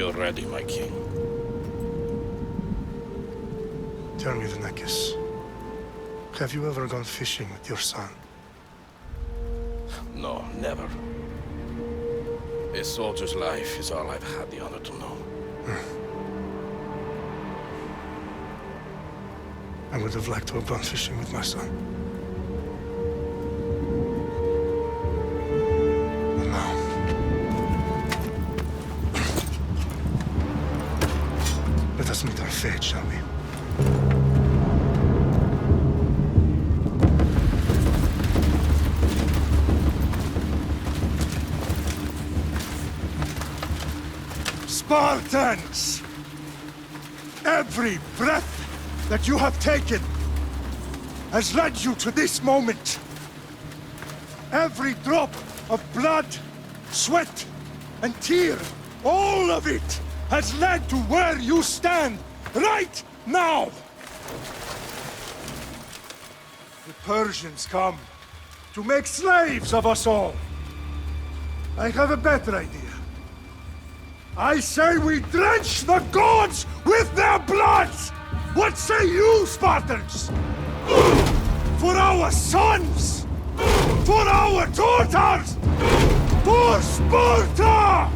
you're ready, my king. Tell me, the Nekis. Have you ever gone fishing with your son? No, never. A soldier's life is all I've had the honor to know. I would have liked to have gone fishing with my son. But now... let us meet our fate, shall we? Spartans! Every breath that you have taken has led you to this moment. Every drop of blood, sweat, and tear, all of it has led to where you stand right now. The Persians come to make slaves of us all. I have a better idea. I say we drench the gods with their blood! What say you, Spartans? For our sons! For our daughters! For Sparta!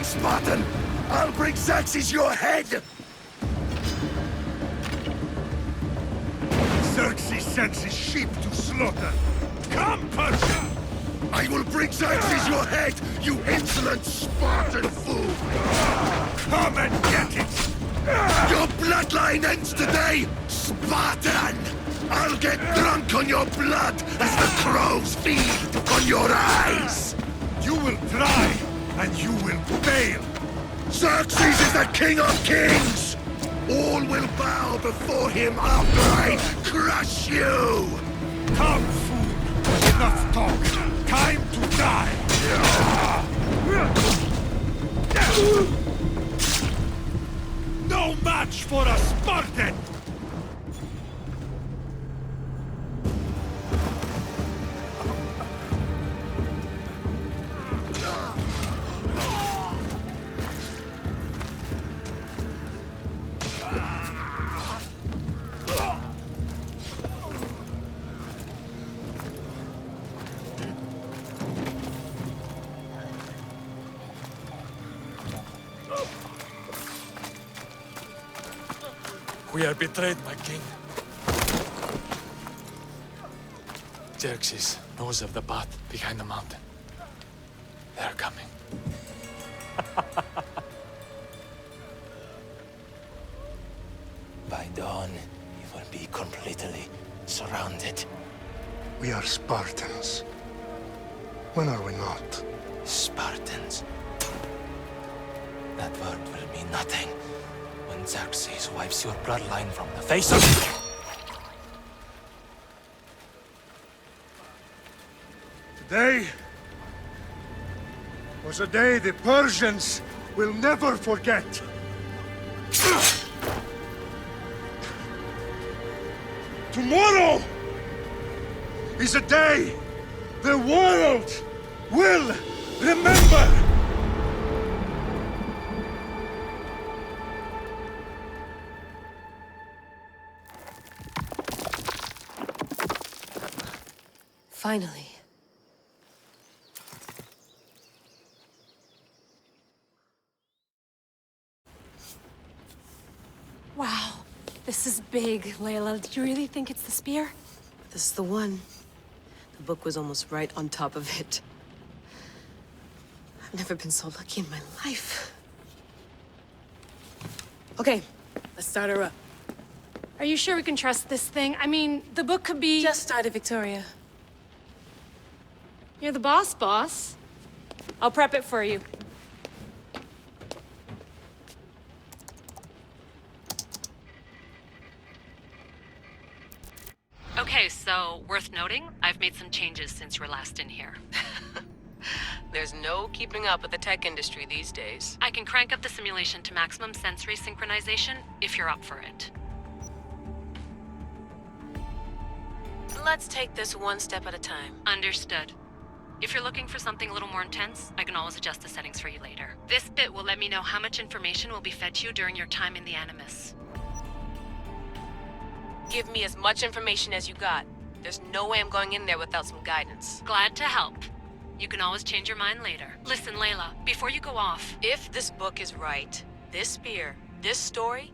Spartan! I'll bring Xerxes your head! Xerxes sends his sheep to slaughter. Come, Persia! I will bring Xerxes your head, you insolent Spartan fool! Come and get it! Your bloodline ends today, Spartan! I'll get drunk on your blood as the crows feed on your eyes! You will try, and you will fail! Xerxes is the king of kings! All will bow before him after I crush you! Come, fool! Enough talk! Time to die! No match for a Spartan! We are betrayed, my king. Xerxes knows of the path behind the mountain. They're coming. By dawn, you will be completely surrounded. We are Spartans. When are we not? Spartans. That word will mean nothing when Xerxes wipes your bloodline from the face of... Today was a day the Persians will never forget. Tomorrow is a day the world will remember. Finally. Wow, this is big, Layla. Do you really think it's the spear? This is the one. The book was almost right on top of it. I've never been so lucky in my life. Okay, let's start her up. Are you sure we can trust this thing? I mean, the book could be... Just started, Victoria. You're the boss. I'll prep it for you. Okay, so worth noting, I've made some changes since you were last in here. There's no keeping up with the tech industry these days. I can crank up the simulation to maximum sensory synchronization if you're up for it. Let's take this one step at a time. Understood. If you're looking for something a little more intense, I can always adjust the settings for you later. This bit will let me know how much information will be fed to you during your time in the Animus. Give me as much information as you got. There's no way I'm going in there without some guidance. Glad to help. You can always change your mind later. Listen, Layla, before you go off... If this book is right, this spear, this story,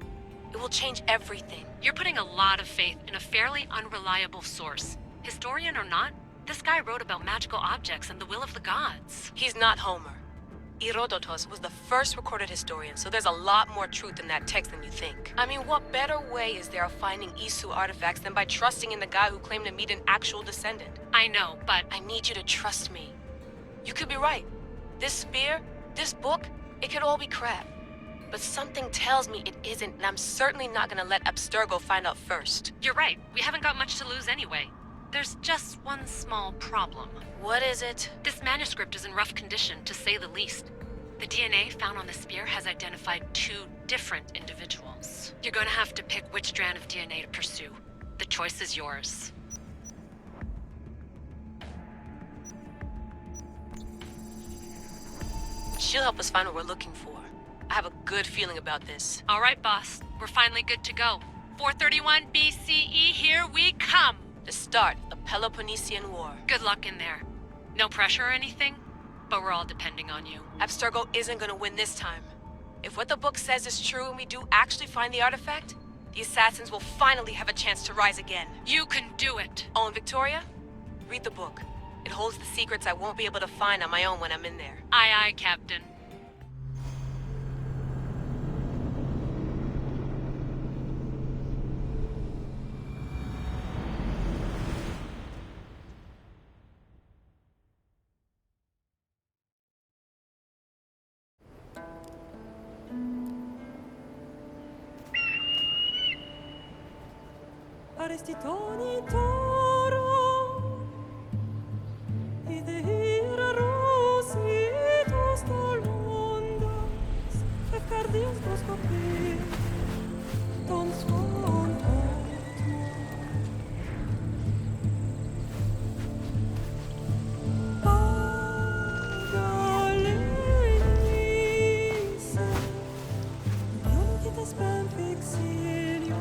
it will change everything. You're putting a lot of faith in a fairly unreliable source. Historian or not, this guy wrote about magical objects and the will of the gods. He's not Homer. Herodotus was the first recorded historian, so there's a lot more truth in that text than you think. I mean, what better way is there of finding Isu artifacts than by trusting in the guy who claimed to meet an actual descendant? I know, but... I need you to trust me. You could be right. This spear, this book, it could all be crap. But something tells me it isn't, and I'm certainly not gonna let Abstergo find out first. You're right. We haven't got much to lose anyway. There's just one small problem. What is it? This manuscript is in rough condition, to say the least. The DNA found on the spear has identified 2 different individuals. You're gonna have to pick which strand of DNA to pursue. The choice is yours. She'll help us find what we're looking for. I have a good feeling about this. All right, boss. We're finally good to go. 431 BCE, here we come! The start of the Peloponnesian War. Good luck in there. No pressure or anything, but we're all depending on you. Abstergo isn't gonna win this time. If what the book says is true and we do actually find the artifact, the assassins will finally have a chance to rise again. You can do it! Oh, and Victoria? Read the book. It holds the secrets I won't be able to find on my own when I'm in there. Aye, aye, Captain. Arestitoni toro, idehira rositos talondas, efcardios proscopir, ton son Pagalenise, non che te spem fixilione.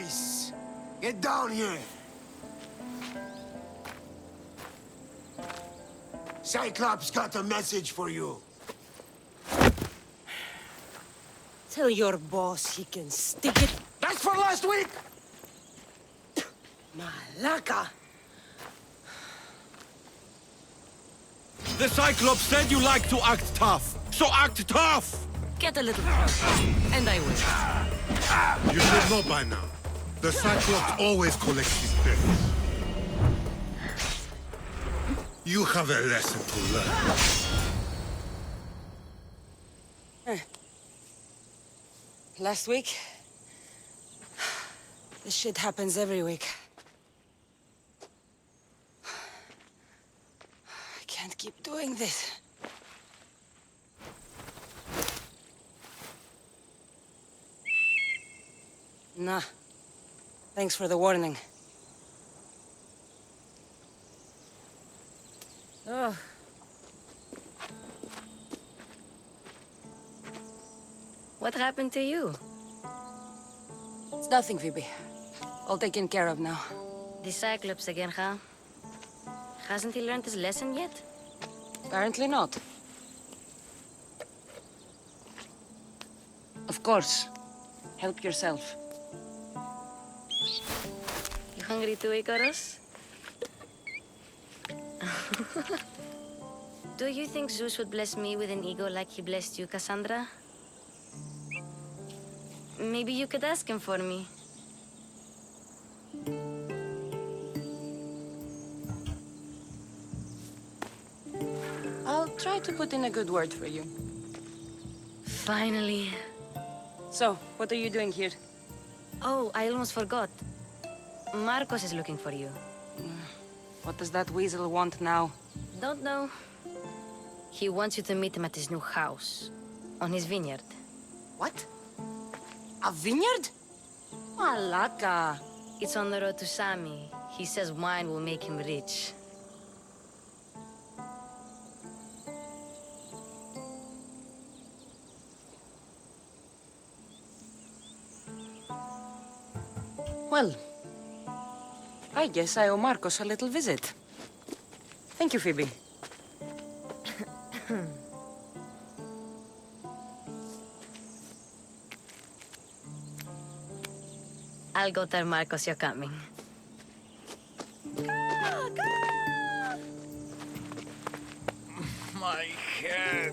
face! Get down here! Cyclops got a message for you. Tell your boss he can stick it. That's for last week! Malaka! The Cyclops said you like to act tough, so act tough! Get a little closer, and I will. You should know by now. The Cyclops always collects his bets. You have a lesson to learn. Last week? This shit happens every week. I can't keep doing this. Nah. Thanks for the warning. Oh. What happened to you? It's nothing, Phoebe. All taken care of now. The Cyclops again, huh? Hasn't he learned his lesson yet? Apparently not. Of course. Help yourself. You hungry too, Icarus? Do you think Zeus would bless me with an ego like he blessed you, Cassandra? Maybe you could ask him for me. I'll try to put in a good word for you. Finally. So, what are you doing here? Oh, I almost forgot. Marcos is looking for you. What does that weasel want now? Don't know. He wants you to meet him at his new house. On his vineyard. What? A vineyard? Malaka. It's on the road to Sami. He says wine will make him rich. Well, I guess I owe Marcos a little visit. Thank you, Phoebe. I'll go tell Marcos you're coming. My head.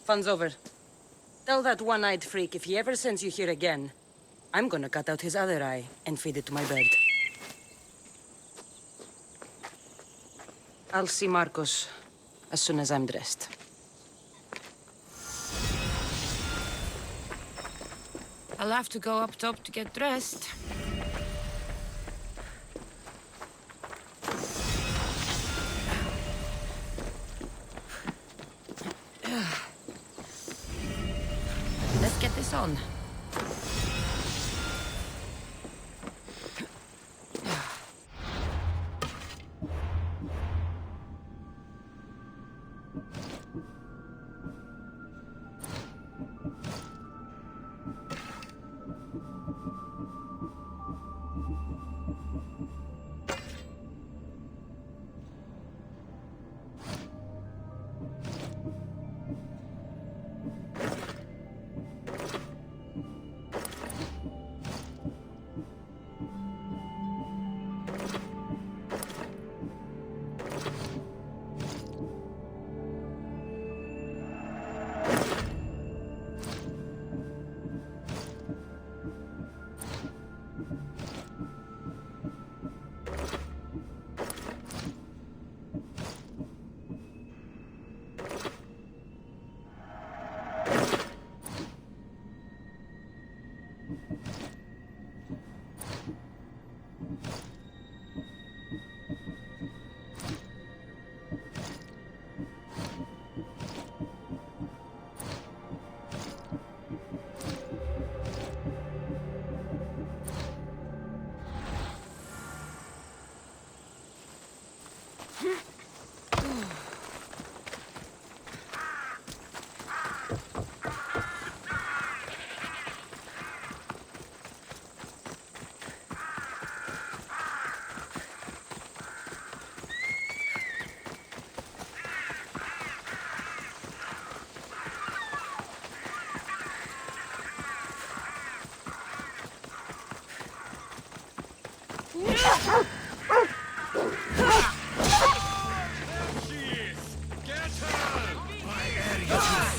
Fun's over. Tell that one-eyed freak if he ever sends you here again, I'm gonna cut out his other eye and feed it to my bird. I'll see Marcos as soon as I'm dressed. I'll have to go up top to get dressed. Let's get this on.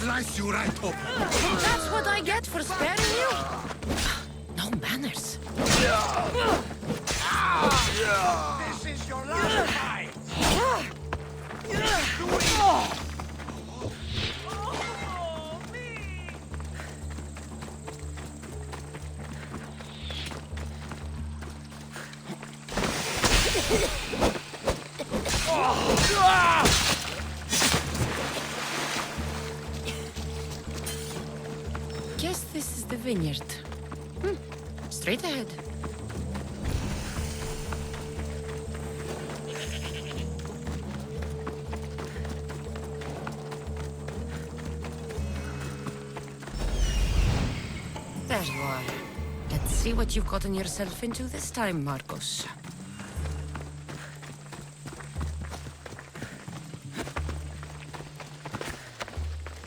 Slice you right up! That's what I get for sparing you? No manners. This is your last fight! Guess this is the vineyard. Straight ahead. There you are. Let's see what you've gotten yourself into this time, Marcos.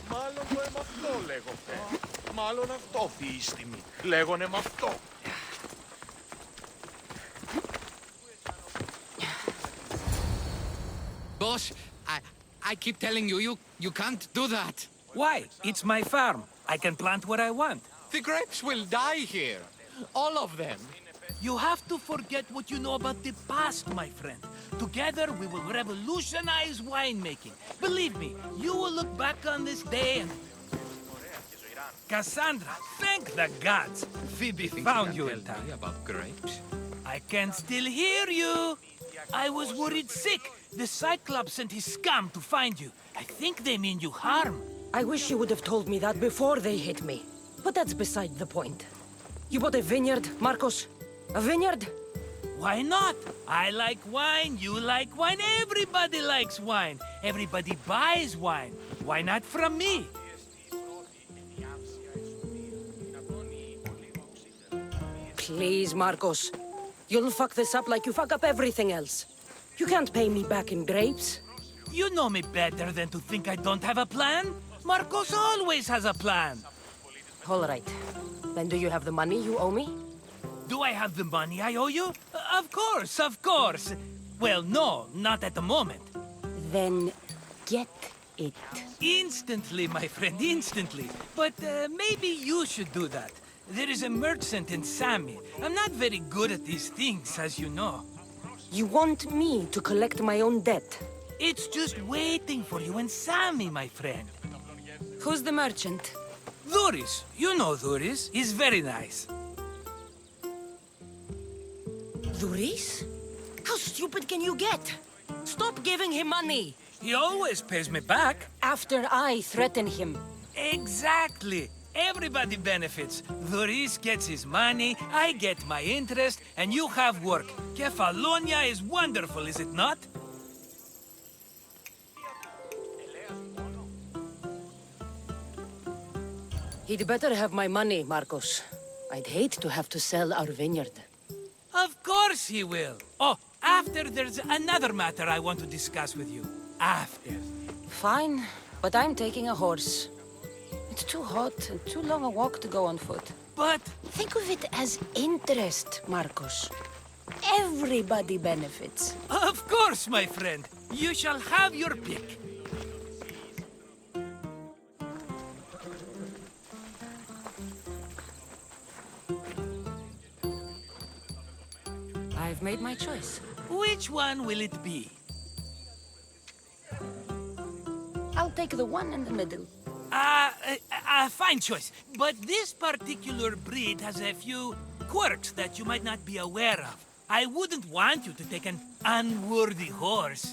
Μάλλον το αίμα αυτό, λέγω, Φε. Μάλλον αυτό, θύστημη. Λέγονε με αυτό. Boss, I keep telling you, you can't do that. Why? It's my farm. I can plant what I want. The grapes will die here. All of them. You have to forget what you know about the past, my friend. Together, we will revolutionize winemaking. Believe me, you will look back on this day and... Cassandra, thank the gods! Phoebe found you in time. About grapes? I can still hear you! I was worried sick. The Cyclops sent his scum to find you. I think they mean you harm. I wish you would have told me that before they hit me. But that's beside the point. You bought a vineyard, Marcos? A vineyard? Why not? I like wine, you like wine, everybody likes wine. Everybody buys wine. Why not from me? Please, Marcos. You'll fuck this up like you fuck up everything else. You can't pay me back in grapes. You know me better than to think I don't have a plan. Marcos always has a plan. All right. Then do you have the money you owe me? Do I have the money I owe you? Of course, of course. Well, no, not at the moment. Then get it. Instantly, my friend, instantly. But maybe you should do that. There is a merchant in Sami. I'm not very good at these things, as you know. You want me to collect my own debt? It's just waiting for you in Sami, my friend. Who's the merchant? Duris. You know Duris. He's very nice. Duris? How stupid can you get? Stop giving him money! He always pays me back. After I threaten him. Exactly. Everybody benefits. Duris gets his money, I get my interest, and you have work. Kefalonia is wonderful, is it not? He'd better have my money, Marcos. I'd hate to have to sell our vineyard. Of course he will. Oh, after there's another matter I want to discuss with you. After. Fine, but I'm taking a horse. It's too hot and too long a walk to go on foot. But... Think of it as interest, Marcos. Everybody benefits. Of course, my friend. You shall have your pick. I've made my choice. Which one will it be? I'll take the one in the middle. Fine choice. But this particular breed has a few quirks that you might not be aware of. I wouldn't want you to take an unworthy horse.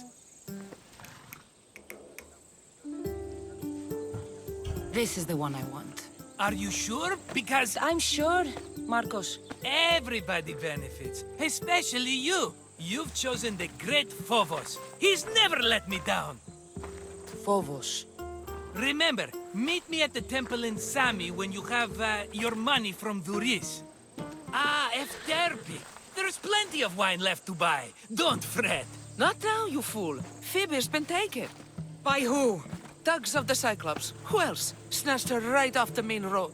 This is the one I want. Are you sure? Because... I'm sure, Marcos. Everybody benefits, especially you. You've chosen the great Phobos. He's never let me down. Phobos. Remember, meet me at the temple in Sami when you have your money from Duris. Ah, Efterpi. There's plenty of wine left to buy. Don't fret. Not now, you fool. Phoebe's been taken. By who? Thugs of the Cyclops. Who else? Snatched her right off the main road.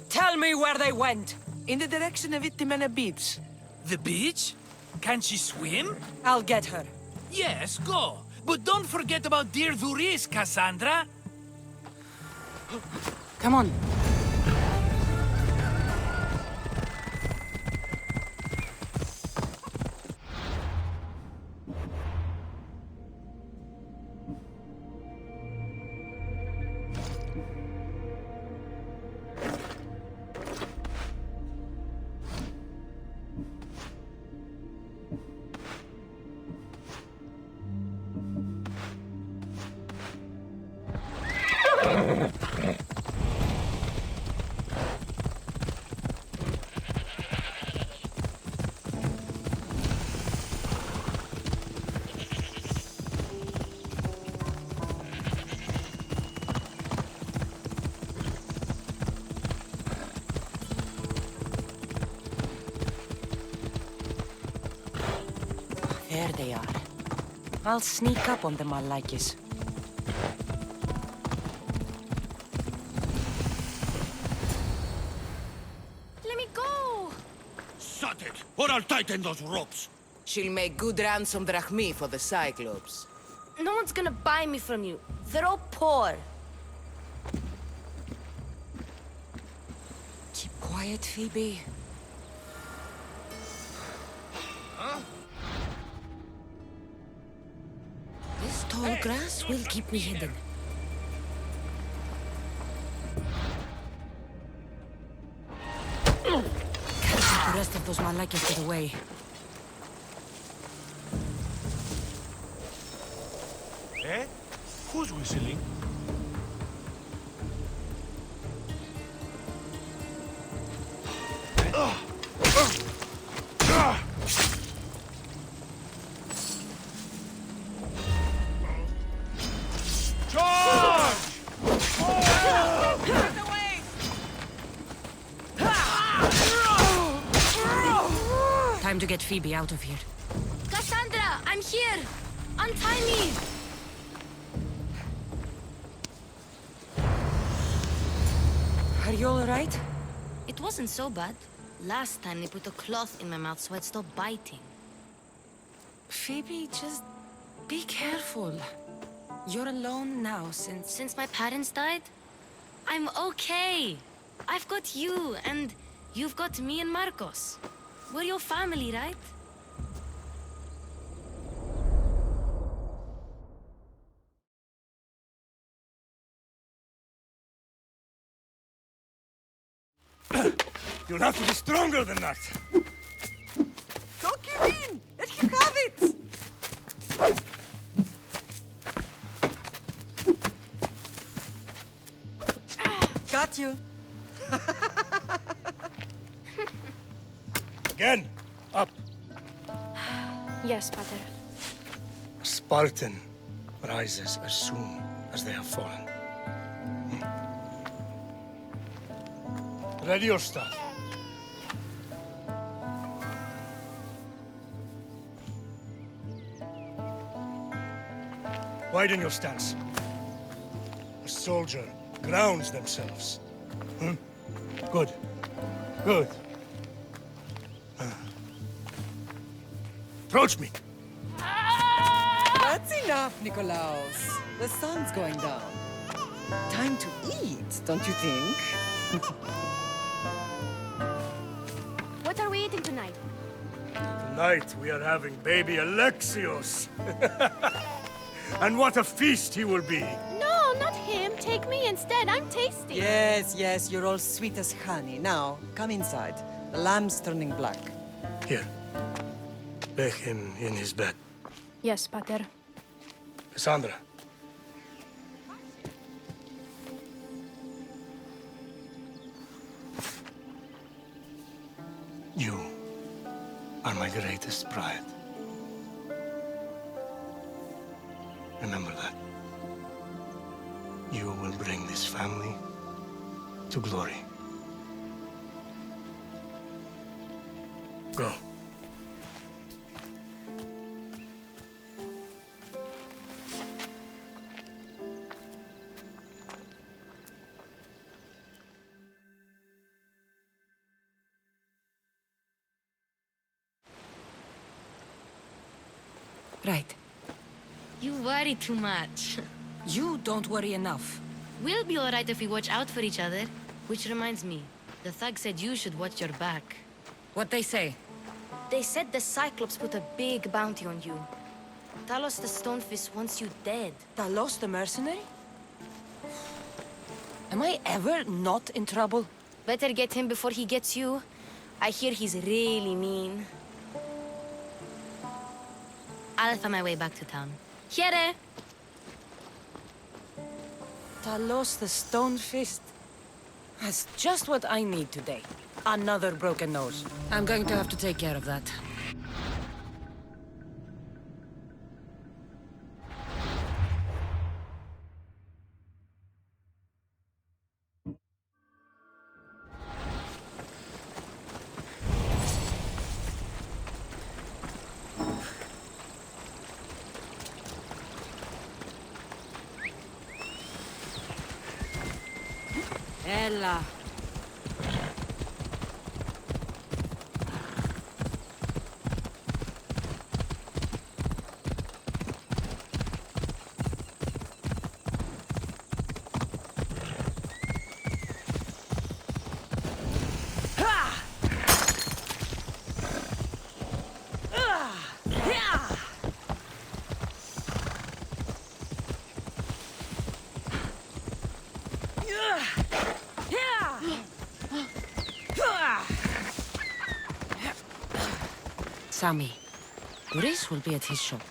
Tell me where they went. In the direction of Itimena Beach. The beach? Can she swim? I'll get her. Yes, go. But don't forget about dear Duris, Cassandra. Come on. There they are. I'll sneak up on them, Malakis. Let me go! Shut it, or I'll tighten those ropes. She'll make good ransom drachmi for the Cyclops. No one's gonna buy me from you. They're all poor. Keep quiet, Phoebe. This tall grass will keep me hidden. Can't get the rest of those Malakis get away. Eh? Who's whistling? Time to get Phoebe out of here. Cassandra, I'm here! Untie me! Are you alright? It wasn't so bad. Last time they put a cloth in my mouth so I'd stop biting. Phoebe, just be careful. You're alone now Since my parents died? I'm okay. I've got you, and you've got me and Marcos. We're your family, right? You'll have to be stronger than that. Don't give in! Let him have it! Got you. Again, up. Yes, Pater. A Spartan rises as soon as they have fallen. Ready your staff. Widen your stance. A soldier grounds themselves. Good. Good. Approach me. That's enough, Nikolaos. The sun's going down. Time to eat, don't you think? What are we eating tonight? Tonight we are having baby Alexios. And what a feast he will be. No, not him. Take me instead. I'm tasty. Yes, yes, you're all sweet as honey. Now, come inside. The lamb's turning black. Here. Lay him in his bed. Yes, Pater. Cassandra. You are my greatest pride. Remember that. You will bring this family to glory. Go. Right. You worry too much. You don't worry enough. We'll be alright if we watch out for each other. Which reminds me, the thug said you should watch your back. What they say? They said the Cyclops put a big bounty on you. Talos the Stonefist wants you dead. Talos the mercenary? Am I ever not in trouble? Better get him before he gets you. I hear he's really mean. I'll find my way back to town. Here! Talos the Stonefist? That's just what I need today. Another broken nose. I'm going to have to take care of that. Ella. Sammy, Boris will be at his shop.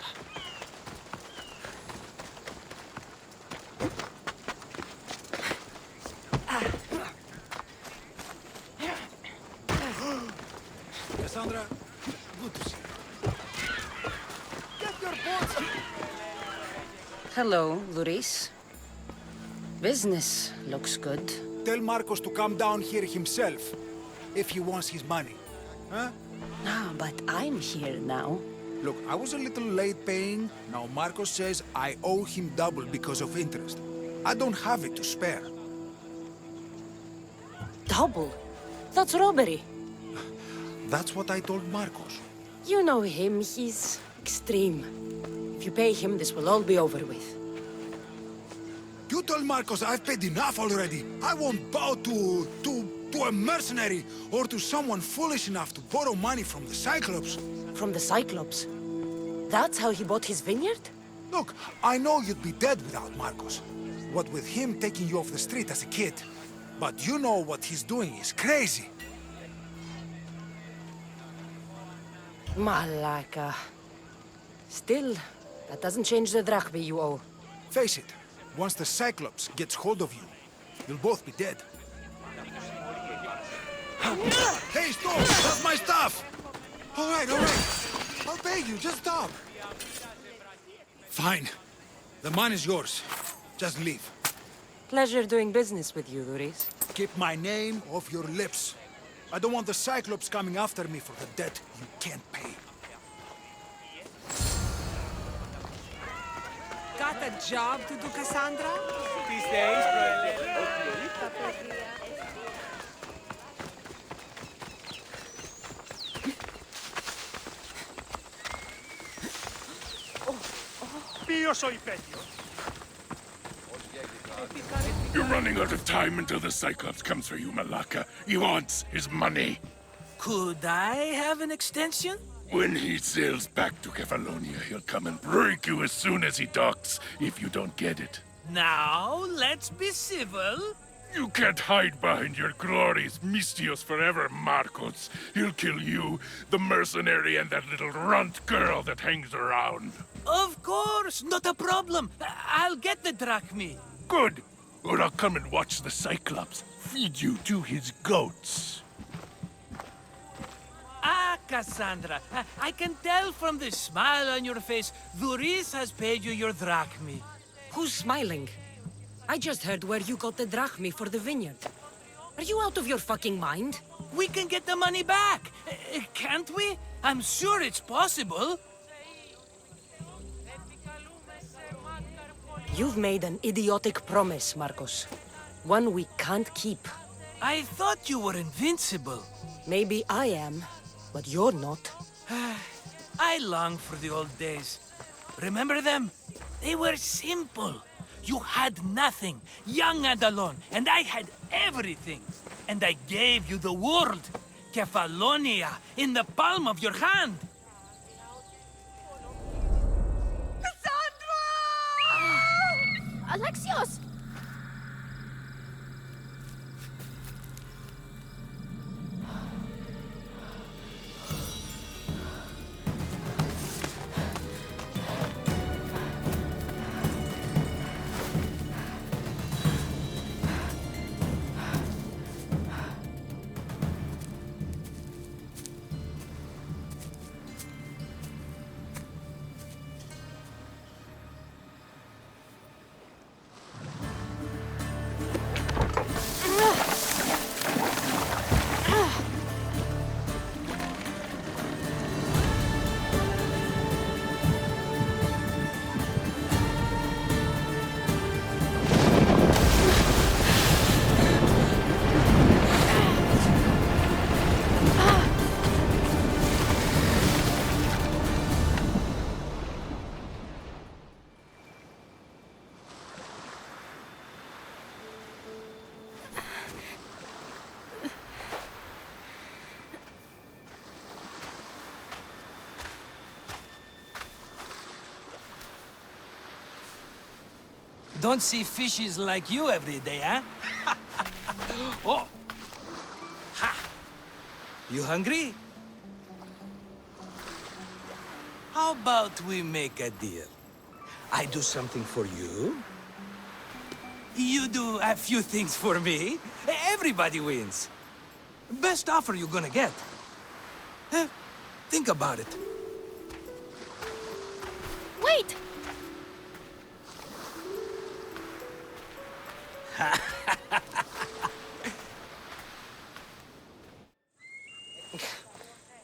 Cassandra, good to see you. Get your boats. Hello, Boris. Business looks good. Tell Marcos to come down here himself, if he wants his money. Huh? Ah, but I'm here now. Look, I was a little late paying. Now Marcos says I owe him double because of interest. I don't have it to spare. Double? That's robbery. That's what I told Marcos. You know him, he's extreme. If you pay him, this will all be over with. You told Marcos I've paid enough already. I won't bow to a mercenary or to someone foolish enough to borrow money from the Cyclops. From the Cyclops? That's how he bought his vineyard? Look, I know you'd be dead without Marcos. What with him taking you off the street as a kid. But you know what he's doing is crazy. Malaka. Still, that doesn't change the drachma you owe. Face it, once the Cyclops gets hold of you, you'll both be dead. Hey, stop! That's my stuff! All right. I'll pay you, just stop. Fine. The money's yours. Just leave. Pleasure doing business with you, Boris. Keep my name off your lips. I don't want the Cyclops coming after me for the debt you can't pay. Got a job to do, Cassandra? These days, You're running out of time until the Cyclops comes for you, Malaka. He wants his money. Could I have an extension? When he sails back to Kefalonia, he'll come and break you as soon as he docks, if you don't get it. Now, let's be civil. You can't hide behind your glories, Mistios forever, Marcos. He'll kill you, the mercenary, and that little runt girl that hangs around. Of course, not a problem. I'll get the drachmi. Good. Or I'll come and watch the Cyclops feed you to his goats. Cassandra. I can tell from the smile on your face, Duris has paid you your drachmi. Who's smiling? I just heard where you got the drachmi for the vineyard. Are you out of your fucking mind? We can get the money back, can't we? I'm sure it's possible. You've made an idiotic promise, Marcos. One we can't keep. I thought you were invincible. Maybe I am, but you're not. I long for the old days. Remember them? They were simple. You had nothing, young and alone, and I had everything. And I gave you the world, Kefalonia, in the palm of your hand. Alexios! Don't see fishes like you every day, huh? Oh! Ha! You hungry? How about we make a deal? I do something for you. You do a few things for me. Everybody wins. Best offer you're gonna get. Think about it. Wait!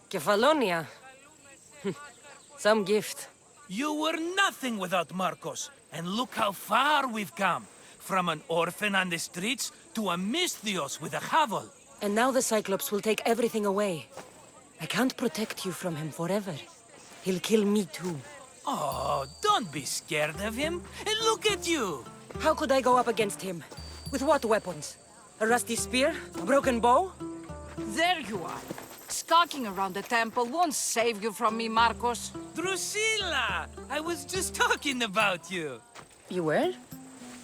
Kefalonia. Some gift. You were nothing without Marcos, and look how far we've come. From an orphan on the streets to a Misthios with a hovel. And now the Cyclops will take everything away. I can't protect you from him forever. He'll kill me too. Oh, don't be scared of him. And look at you. How could I go up against him? With what weapons? A rusty spear? A broken bow? There you are. Skulking around the temple won't save you from me, Marcos. Drusilla! I was just talking about you. You were?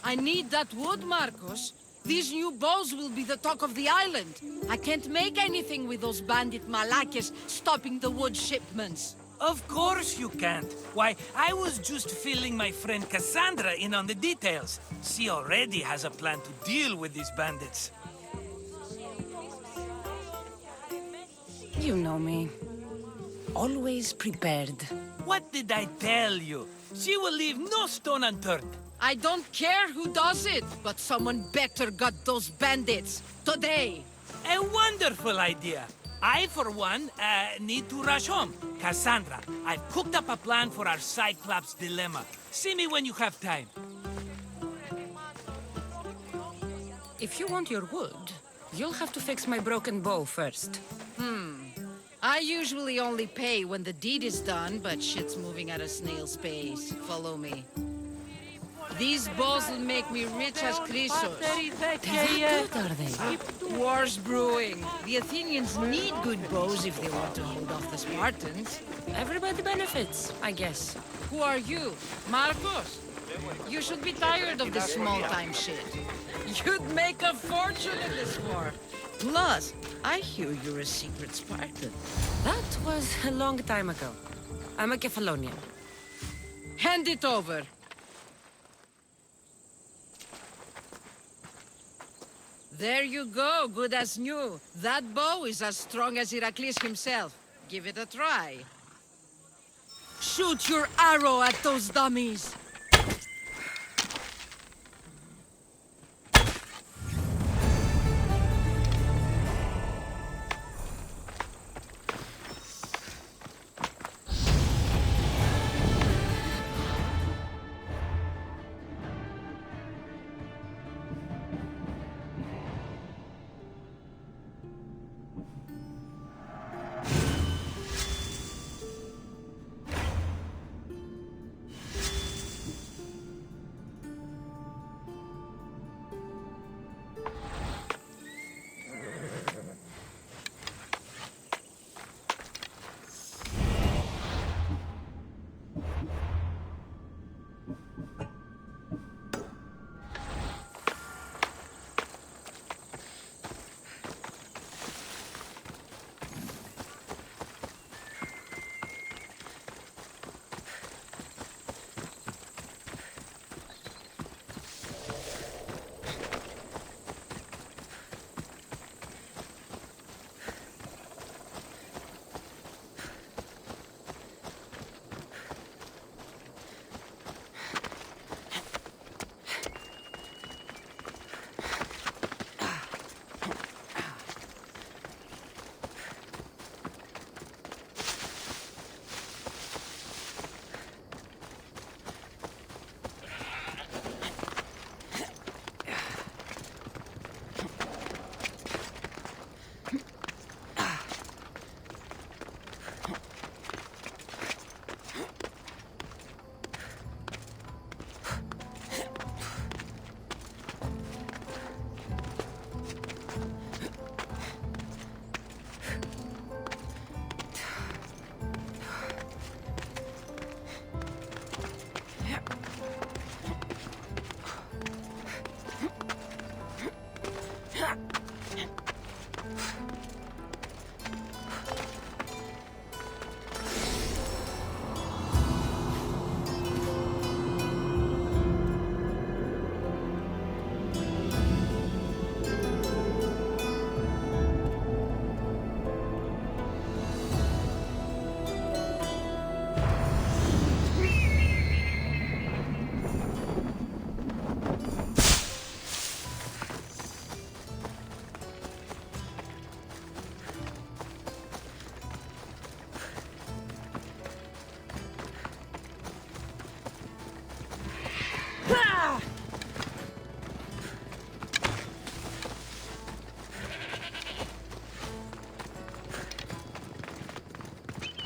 I need that wood, Marcos. These new bows will be the talk of the island. I can't make anything with those bandit malakes stopping the wood shipments. Of course you can't. Why, I was just filling my friend Cassandra in on the details. She already has a plan to deal with these bandits. You know me. Always prepared. What did I tell you? She will leave no stone unturned. I don't care who does it, but someone better got those bandits. Today. A wonderful idea. I, for one, need to rush home. Cassandra, I've cooked up a plan for our Cyclops dilemma. See me when you have time. If you want your wood, you'll have to fix my broken bow first. I usually only pay when the deed is done, but shit's moving at a snail's pace. Follow me. These bows will make me rich as Chrysos. They're that good, are they? War's brewing. The Athenians need good bows if they want to hold off the Spartans. Everybody benefits, I guess. Who are you? Marcos? You should be tired of this small-time shit. You'd make a fortune in this war. Plus, I hear you're a secret Spartan. That was a long time ago. I'm a Kefalonian. Hand it over. There you go, good as new. That bow is as strong as Heracles himself. Give it a try. Shoot your arrow at those dummies!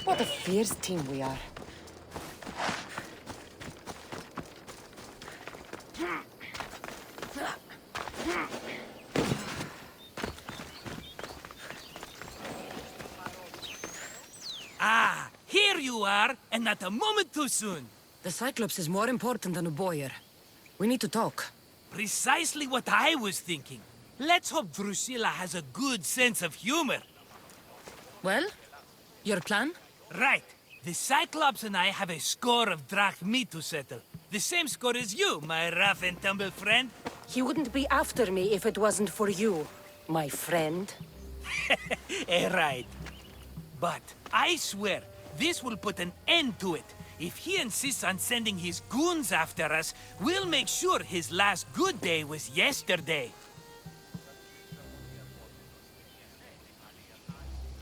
What a fierce team we are. Ah, here you are, and not a moment too soon. The Cyclops is more important than a Boyer. We need to talk. Precisely what I was thinking. Let's hope Drusilla has a good sense of humor. Well, your plan? Right. The Cyclops and I have a score of drachmi to settle. The same score as you, my rough and tumble friend. He wouldn't be after me if it wasn't for you, my friend. Right. But I swear, this will put an end to it. If he insists on sending his goons after us, we'll make sure his last good day was yesterday.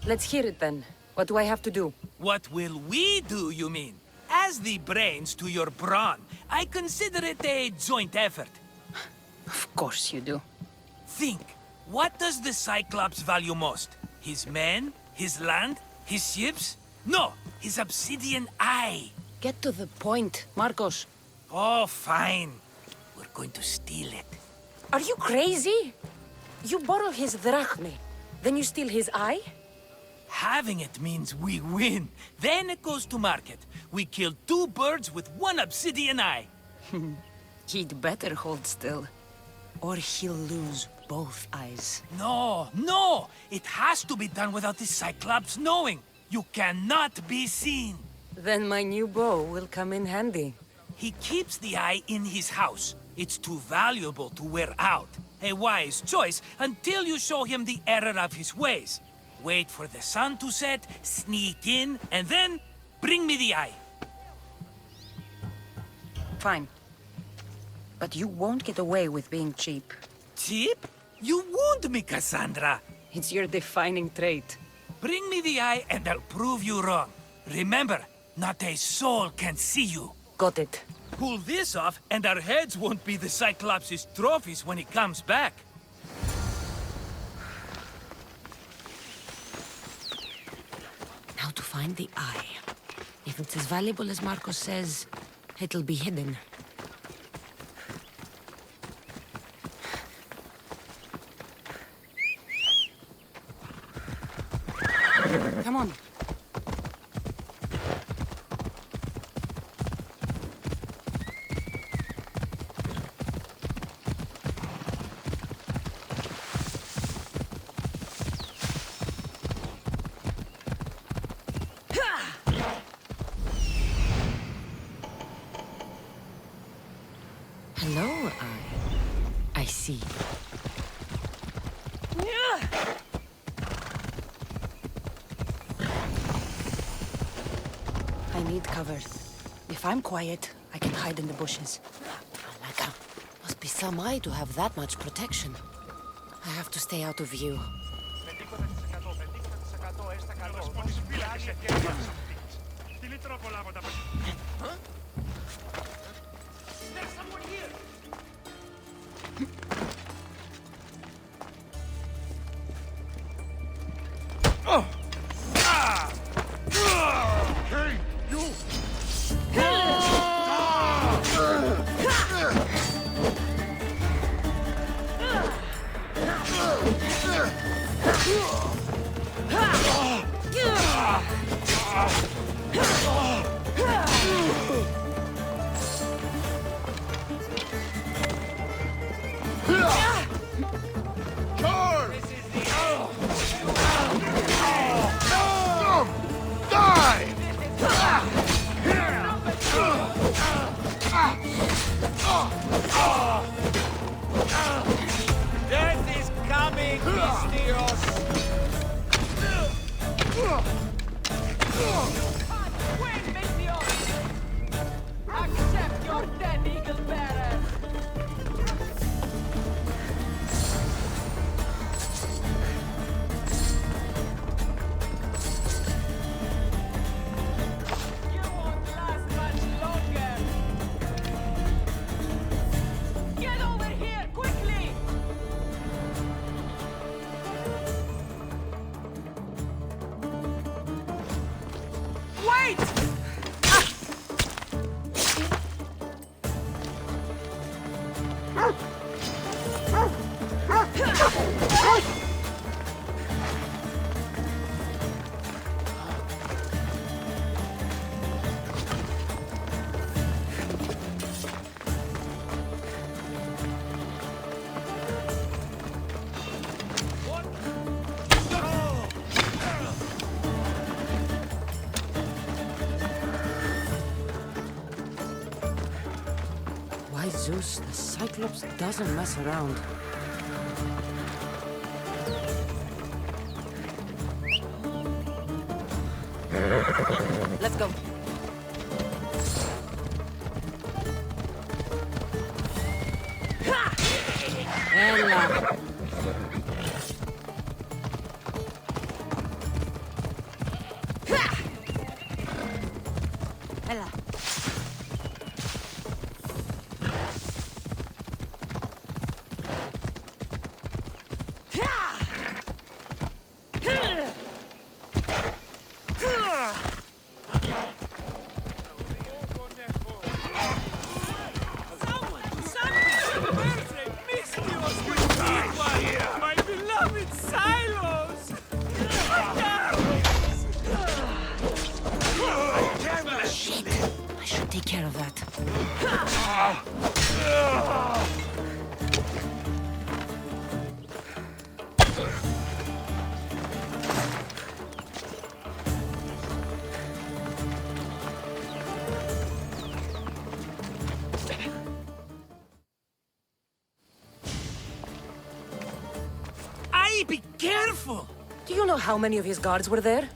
Let's hear it then. What do I have to do? What will we do, you mean? As the brains to your brawn, I consider it a joint effort. Of course you do. Think, what does the Cyclops value most? His men? His land? His ships? No, his obsidian eye. Get to the point, Marcos. Oh, fine. We're going to steal it. Are you crazy? You borrow his drachmi, then you steal his eye? Having it means we win. Then it goes to market. We kill 2 birds with 1 obsidian eye. He'd better hold still, or he'll lose both eyes. No! It has to be done without the Cyclops knowing. You cannot be seen. Then my new bow will come in handy. He keeps the eye in his house. It's too valuable to wear out. A wise choice until you show him the error of his ways. wait for the sun to set, sneak in, and then bring me the eye. Fine. But you won't get away with being cheap. Cheap? You wound me, Cassandra. It's your defining trait. Bring me the eye and I'll prove you wrong. Remember, not a soul can see you. Got it. Pull this off and our heads won't be the Cyclops' trophies when he comes back. Now to find the eye. If it's as valuable as Marcos says, it'll be hidden. Come on. Hello, I see. I need cover. If I'm quiet, I can hide in the bushes. Alaka, must be some eye to have that much protection. I have to stay out of view. Hey, you! Death is coming, Mistios! Wait, Mistios! Accept your dead, Eagle Bearer! You won't last much longer! Get over here, quickly! Wait! Why Zeus, the Cyclops doesn't mess around. Let's go. Ella. Ella. My beloved Silos! Shit! I should take care of that. Aye, be careful! Do you know how many of his guards were there?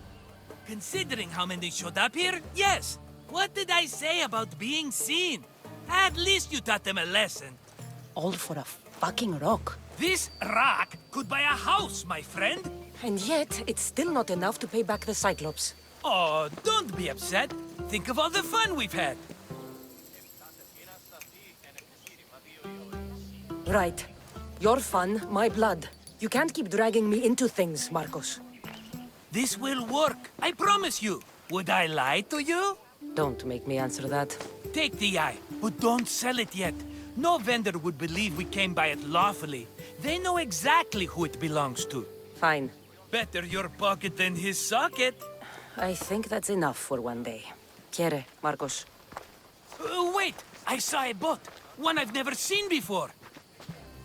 Considering how many showed up here, yes. What did I say about being seen? At least you taught them a lesson. All for a fucking rock. This rock could buy a house, my friend. And yet, it's still not enough to pay back the Cyclops. Oh, don't be upset. Think of all the fun we've had. Right. Your fun, my blood. You can't keep dragging me into things, Marcos. This will work, I promise you. Would I lie to you? Don't make me answer that. Take the eye, but don't sell it yet. No vendor would believe we came by it lawfully. They know exactly who it belongs to. Fine. Better your pocket than his socket. I think that's enough for one day. Quiere, Marcos. Wait! I saw a boat. One I've never seen before.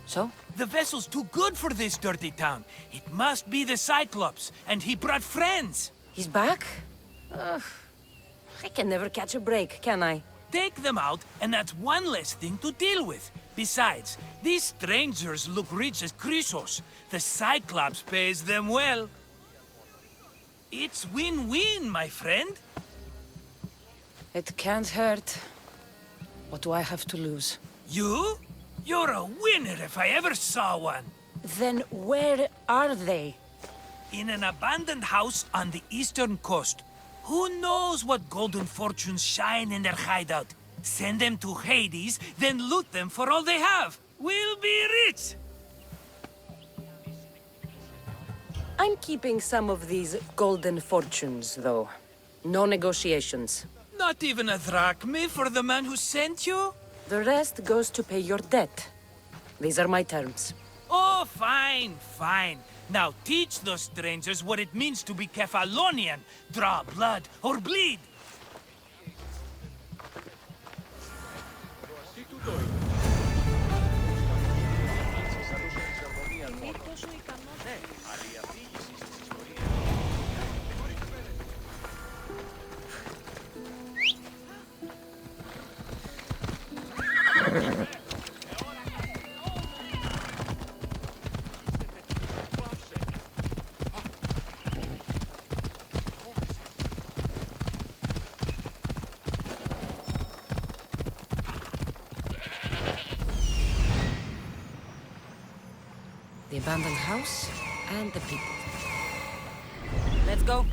So? The vessel's too good for this dirty town. It must be the Cyclops, and he brought friends. He's back? I can never catch a break, can I? Take them out, and that's one less thing to deal with. Besides, these strangers look rich as Chrysos. The Cyclops pays them well. It's win-win, my friend. It can't hurt. What do I have to lose? You? You're a winner if I ever saw one. Then where are they? In an abandoned house on the eastern coast. Who knows what golden fortunes shine in their hideout? Send them to Hades, then loot them for all they have. We'll be rich! I'm keeping some of these golden fortunes, though. No negotiations. Not even a drachme for the man who sent you? The rest goes to pay your debt. These are my terms. Oh, fine, fine. Now teach those strangers what it means to be Kefalonian. Draw blood or bleed. The abandoned house and the people. Let's go.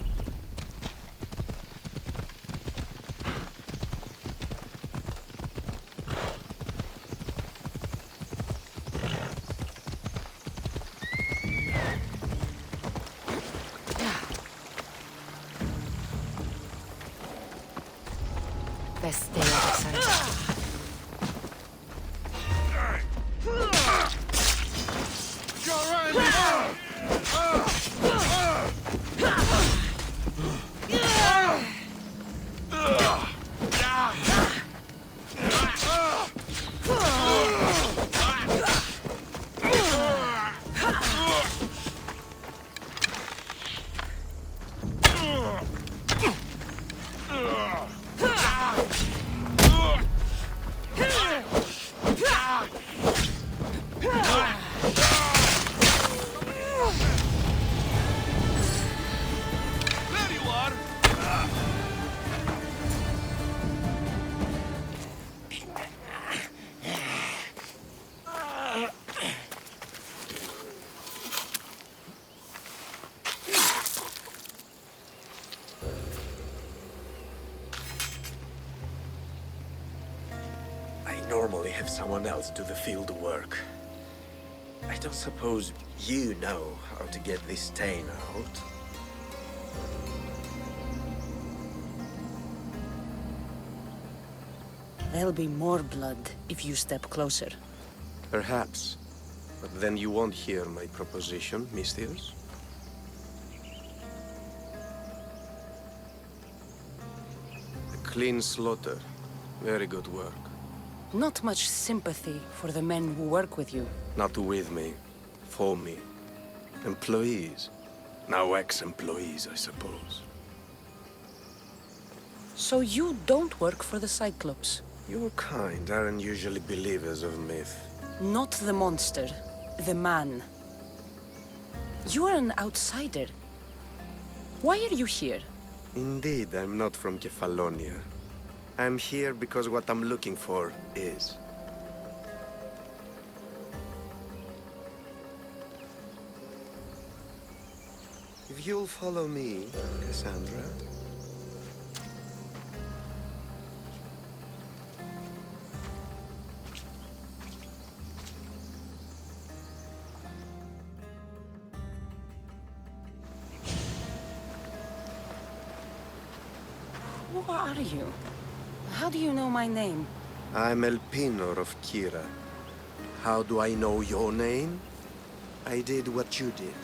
Best day outside. Normally have someone else do the field work. I don't suppose you know how to get this stain out. There'll be more blood if you step closer. Perhaps. But then you won't hear my proposition, Mistios. A clean slaughter. Very good work. Not much sympathy for the men who work with you. Not with me. For me. Employees. Now ex-employees, I suppose. So you don't work for the Cyclops? Your kind aren't usually believers of myth. Not the monster. The man. You are an outsider. Why are you here? Indeed, I'm not from Kefalonia. I'm here because what I'm looking for is. If you'll follow me, Cassandra. Who are you? How do you know my name? I'm El Pinor of Kira. How do I know your name? I did what you did.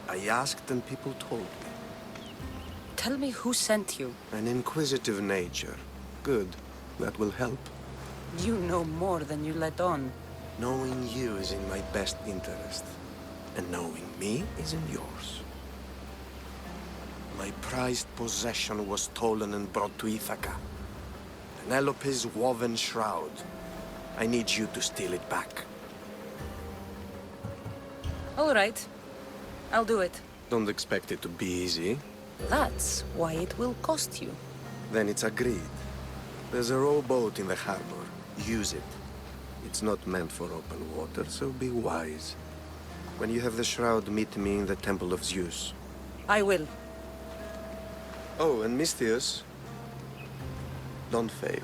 I asked and people told me. Tell me who sent you. An inquisitive nature. Good. That will help. You know more than you let on. Knowing you is in my best interest. And knowing me is in yours. My prized possession was stolen and brought to Ithaca. Penelope's woven shroud. I need you to steal it back. All right. I'll do it. Don't expect it to be easy. That's why it will cost you. Then it's agreed. There's a rowboat in the harbor. Use it. It's not meant for open water, so be wise. When you have the shroud, meet me in the Temple of Zeus. I will. Oh, and Misthios, don't fail.